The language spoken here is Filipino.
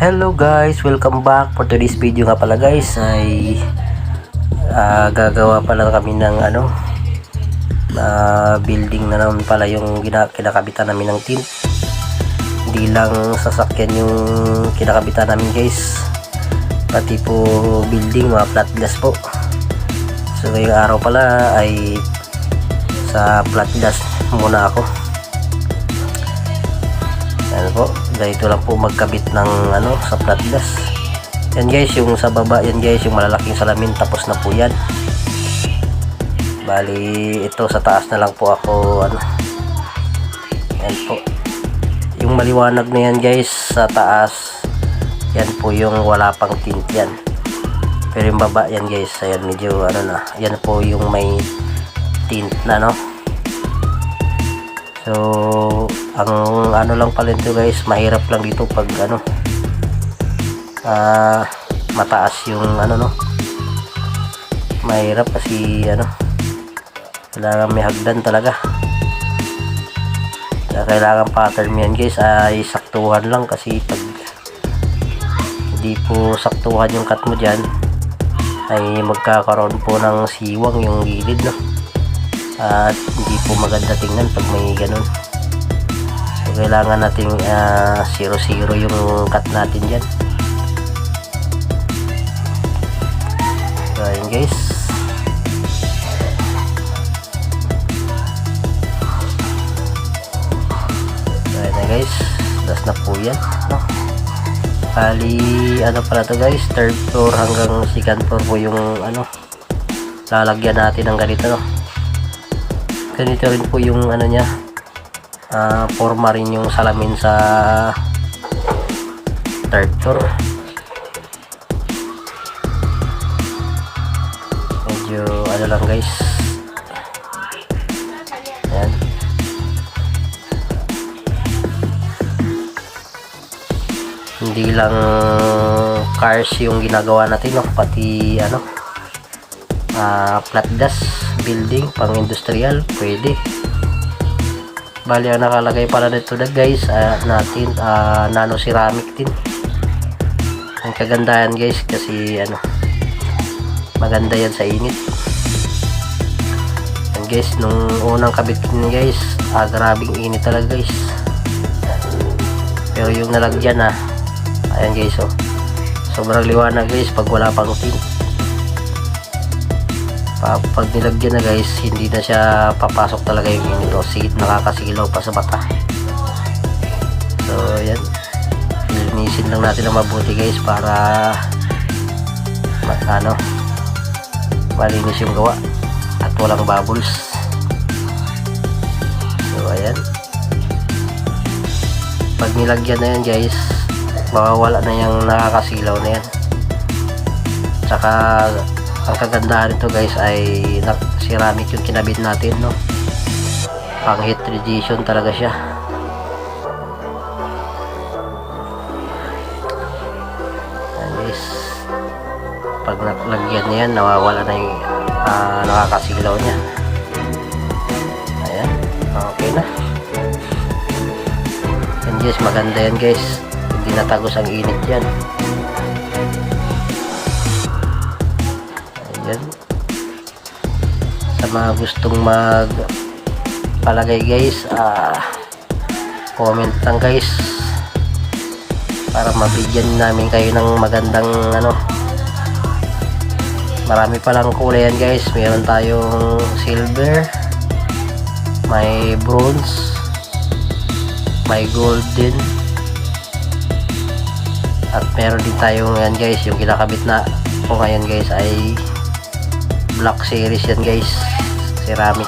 Hello guys, welcome back. For today's video nga pala guys ay gagawa pala kami ng building na naman pala yung kinakabitan namin ng tint. Hindi lang sasakyan yung kinakabitan namin guys, pati po building, mga flat glass po. So ngayong araw pala ay sa flat glass muna ako. Yan po, ganito lang po magkabit ng sa flat glass. Yan guys, yung sa baba, yan guys, yung malalaking salamin, tapos na po yan. Bali, ito sa taas na lang po ako yan po. Yung maliwanag na yan guys, sa taas, yan po yung wala pang tint yan. Pero yung baba yan guys, ayan medyo na, yan po yung may tint na So, ang lang pala ito guys, mahirap lang dito pag mataas yung mahirap kasi kailangan may hagdan talaga. Kailangan pattern yan guys ay saktuhan lang, kasi pag hindi po saktuhan yung cut mo dyan ay magkakaroon po ng siwang yung gilid at hindi po maganda tingnan pag may ganun. So kailangan nating 0-0 yung cut natin dyan. So ayun guys, ayun na guys, last na po yan Bali pala to guys, third floor hanggang second floor po yung lalagyan natin ng ganito ganito rin po yung niya, forma rin yung salamin sa third floor. Medyo lang guys, ayan. Hindi lang cars yung ginagawa natin pati flat glass building, pang industrial pwede. Bali ang nakalagay pala nito guys natin nano ceramic din. Ang kagandahan guys kasi maganda yan sa init. And guys, nung unang kabit guys, grabing init talaga guys. Pero yung nalagyan ayan guys, sobrang liwanag guys pag wala pang tint. Pag nilagyan na guys, hindi na siya papasok talaga yung init nakakasilaw pa sa mata. So yan, linisin lang natin na mabuti guys para malinis yung gawa at walang bubbles. So ayan, pag nilagyan na yan guys, mawawala na yung nakakasilaw na yan. Tsaka ang kagandahan nito guys ay ceramic yung kinabit natin pang heat radiation talaga siya. Ayan guys, pag naglagyan niyan nawawala na yung nakakasilaw niya. Ayan, okay na. Ayan guys, maganda yan guys, hindi natagos ang init yan. Sa mga gustong magpalagay guys, comment lang guys para mabigyan namin kayo ng magandang marami palang kulay yan guys. Meron tayong silver, may bronze, may golden, at meron din tayong yan guys, yung kinakabit na po ngayon guys ay black series yan guys, ceramic